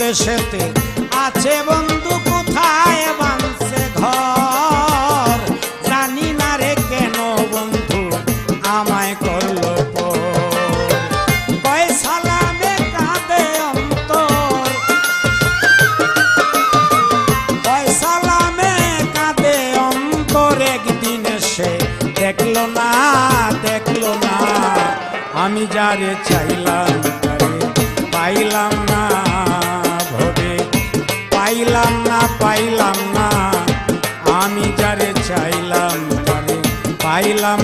দেশেতে আছে বন্ধু কোথায় বাঁধছে ঘর জানি না রে কেন বন্ধু আমায় করলো কয় সালামে কাঁদে অন্তর কয় সালামে কাঁদে অন্তর একদিন সে দেখলো না আমি যারে চাইলাম তারে পাইলাম না ভবে পাইলাম না আমি যারে চাইলাম তারে পাইলাম